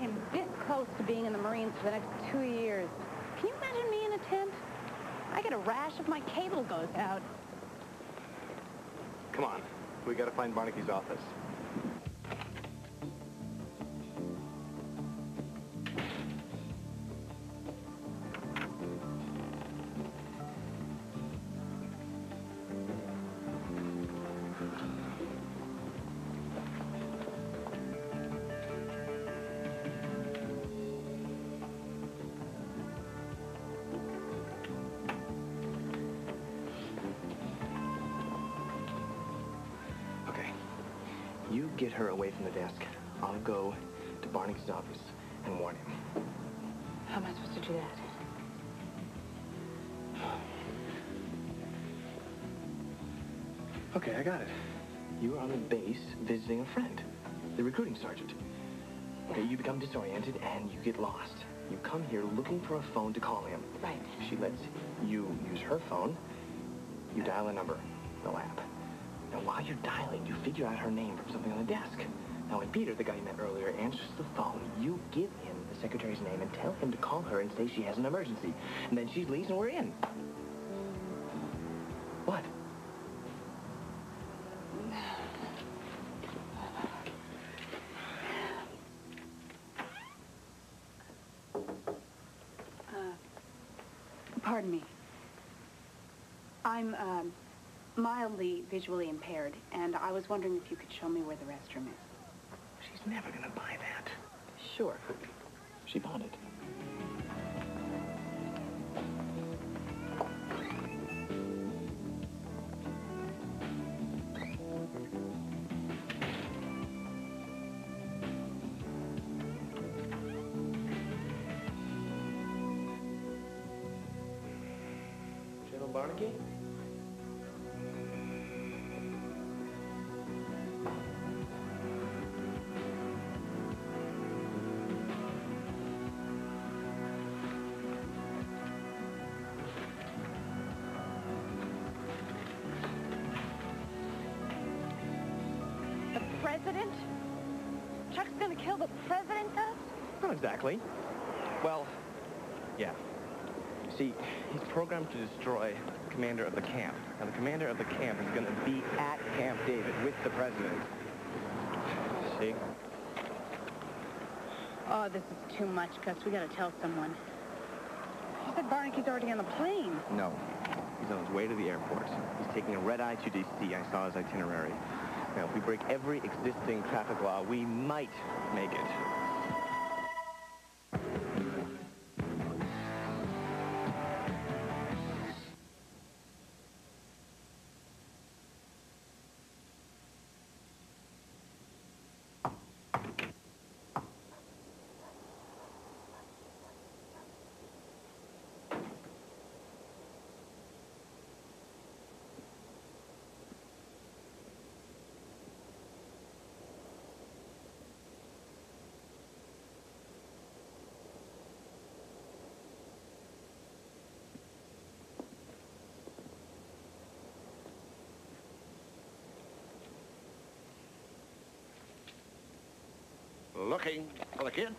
I'm this close to being in the Marines for the next 2 years. Can you imagine me in a tent? I get a rash if my cable goes out. Come on. We gotta find Barnaky's office. You get her away from the desk. I'll go to Barnaky's office and warn him. How am I supposed to do that? Okay, I got it. You are on the base visiting a friend, the recruiting sergeant. Okay, you become disoriented and you get lost. You come here looking for a phone to call him. Right. She lets you use her phone. You dial a number, no app. Now, while you're dialing, you figure out her name from something on the desk. Now, when Peter, the guy you met earlier, answers the phone, you give him the secretary's name and tell him to call her and say she has an emergency. And then she leaves and we're in. What? Pardon me. I'm, mildly visually impaired, and I was wondering if you could show me where the restroom is. She's never gonna buy that. Sure. She bought it. General Barnaky? President? Chuck's gonna kill the president, huh? Not exactly. Well, yeah. See, he's programmed to destroy the commander of the camp. And the commander of the camp is going to be at Camp David with the president. See? Oh, this is too much, Gus. We gotta tell someone. You said Barnaky's already on the plane. No. He's on his way to the airport. He's taking a red-eye to D.C. I saw his itinerary. Now, if we break every existing traffic law, we might make it. Looking for the kid?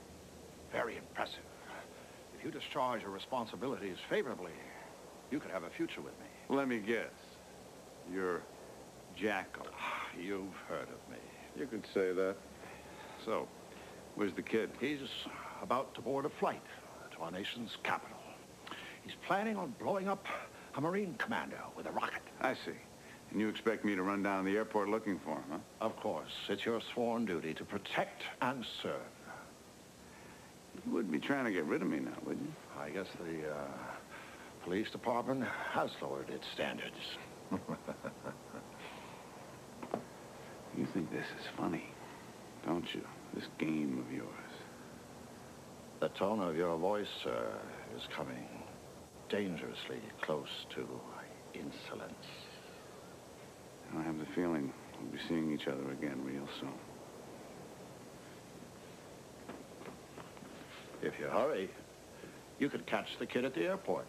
Very impressive. If you discharge your responsibilities favorably, you could have a future with me. Let me guess. You're Jackal. You've heard of me. You could say that. So, where's the kid? He's about to board a flight to our nation's capital. He's planning on blowing up a Marine commander with a rocket. I see. And you expect me to run down to the airport looking for him, huh? Of course. It's your sworn duty to protect and serve. You wouldn't be trying to get rid of me now, would you? I guess the police department has lowered its standards. You think this is funny, don't you? This game of yours. The tone of your voice, sir, is coming dangerously close to insolence. I have the feeling we'll be seeing each other again real soon. If you hurry, you could catch the kid at the airport.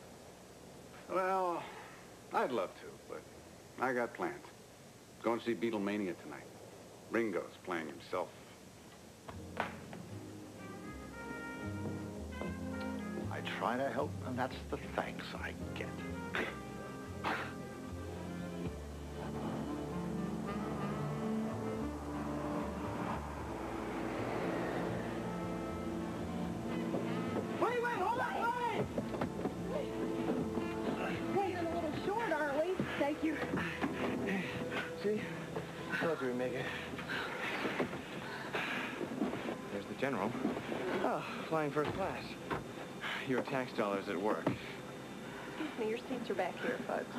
Well, I'd love to, but I got plans. Going to see Beatlemania tonight. Ringo's playing himself. right, I hope, and that's the thanks I get. Wait, hold on, wait! Wait, a little short, aren't we? Thank you. See? I thought we'd make it. There's the general. Oh, flying first class. Your tax dollars at work. Excuse me, your seats are back here, folks.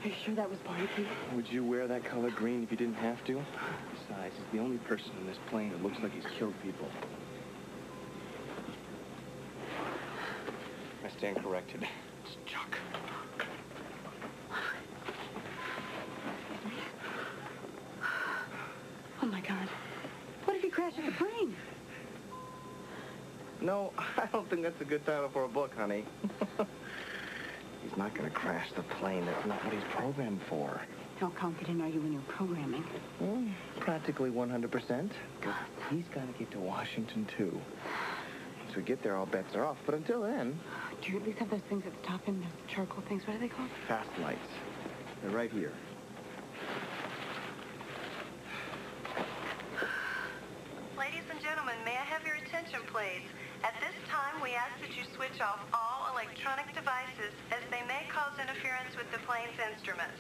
Are you sure that was barbecue? Would you wear that color green if you didn't have to? Besides, he's the only person in this plane that looks like he's killed people. I stand corrected. It's Chuck. Oh, my God. What if he crashes the plane? No, I don't think that's a good title for a book, honey. He's not going to crash the plane. That's not what he's programmed for. How confident are you in your programming? Practically 100%. Because he's got to get to Washington, too. Once we get there, all bets are off. But until then... Do you at least have those things at the top end, those charcoal things? What are they called? Fast lights. They're right here. Ladies and gentlemen, may I have your attention, please? At this time, we ask that you switch off all electronic devices as they may cause interference with the plane's instruments.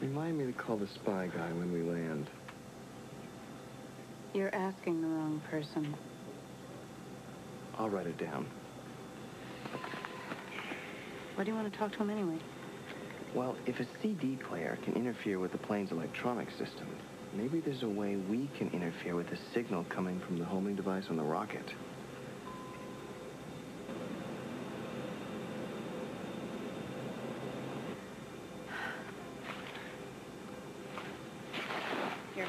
Remind me to call the spy guy when we land. You're asking the wrong person. I'll write it down. Why do you want to talk to him anyway? Well, if a CD player can interfere with the plane's electronic system, maybe there's a way we can interfere with the signal coming from the homing device on the rocket. Here.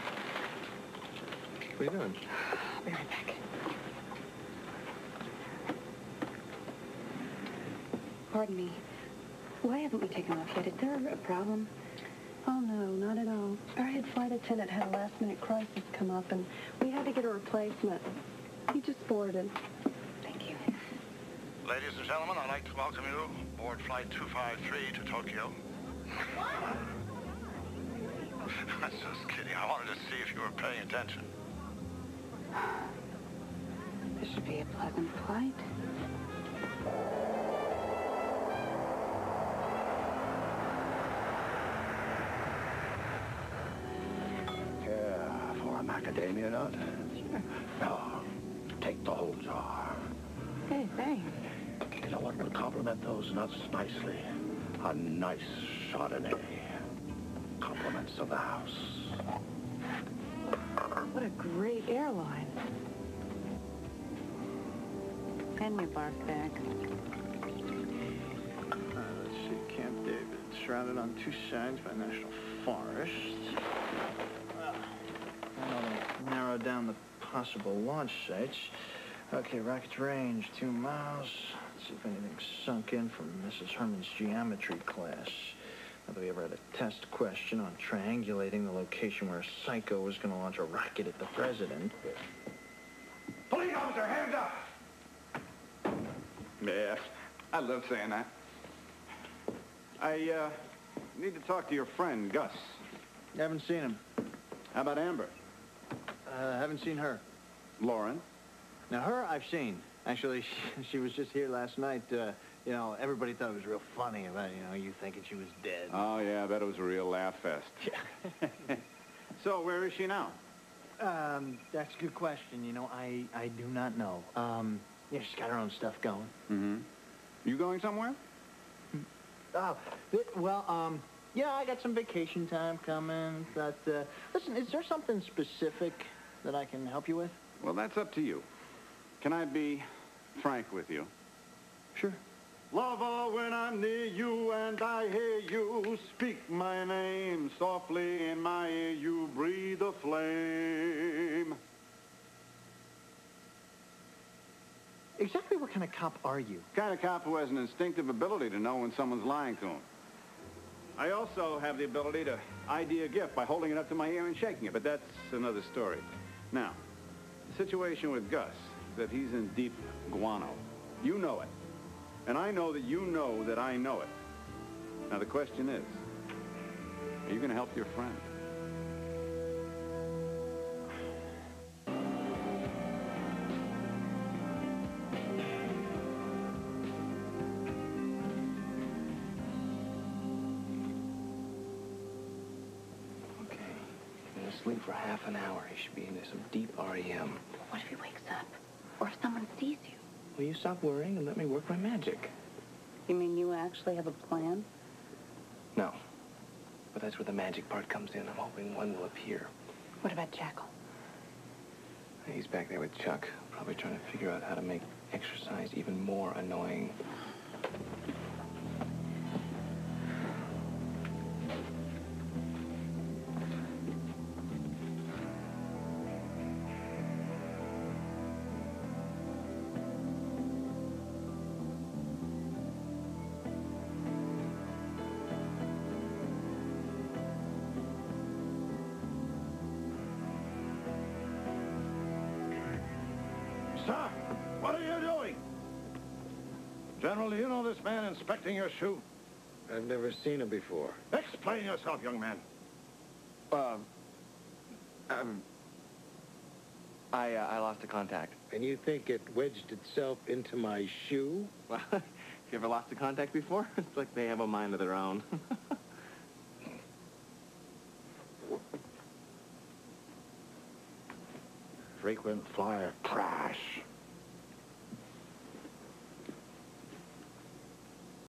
What are you doing? I'll be right back. Pardon me. Why haven't we taken off yet? Is there a problem? Oh, no, not at all. Our head flight attendant had a last-minute crisis come up, and we had to get a replacement. He just boarded. Thank you. Ladies and gentlemen, I'd like to welcome you aboard Flight 253 to Tokyo. I'm just kidding. I wanted to see if you were paying attention. This should be a pleasant flight. Yeah, for a macadamia nut? Sure. No, take the whole jar. Hey, thanks. You know what would complement those nuts nicely? A nice Chardonnay. Compliments of the house. What a great airline. And your bark back. Let's see, Camp David, surrounded on two sides by national forests. I'll narrow down the possible launch sites. Okay, rocket's range, 2 miles. Let's see if anything's sunk in from Mrs. Herman's geometry class. Not that we ever had a test question on triangulating the location where a psycho was going to launch a rocket at the president. Police officer, hands up! Yeah, I love saying that. I need to talk to your friend, Gus. Haven't seen him. How about Amber? Haven't seen her. Lauren? Now, her I've seen. Actually, she was just here last night. You know, everybody thought it was real funny about, you know, you thinking she was dead. Oh, yeah, I bet it was a real laugh fest. So, where is she now? That's a good question. You know, I do not know. Yeah, she's got her own stuff going. Mm-hmm. You going somewhere? Oh, yeah, I got some vacation time coming. But, listen, is there something specific that I can help you with? Well, that's up to you. Can I be frank with you? Sure. Lover, when I'm near you and I hear you speak my name softly in my ear, you breathe a flame. Exactly what kind of cop are you? Kind of cop who has an instinctive ability to know when someone's lying to him. I also have the ability to ID a gift by holding it up to my ear and shaking it, but that's another story. Now, the situation with Gus is that he's in deep guano. You know it. And I know that you know that I know it. Now, the question is, are you going to help your friend? Okay. He's going to sleep for half an hour. He should be into some deep REM. What if he wakes up? Or if someone sees you? Will you stop worrying and let me work my magic? You mean you actually have a plan? No. But that's where the magic part comes in. I'm hoping one will appear. What about Jackal? He's back there with Chuck, probably trying to figure out how to make exercise even more annoying. Sir, what are you doing? General, do you know this man inspecting your shoe? I've never seen him before. Explain yourself, young man. I lost the contact. And you think it wedged itself into my shoe? Well, you ever lost a contact before? It's like they have a mind of their own. Frequent flyer trash.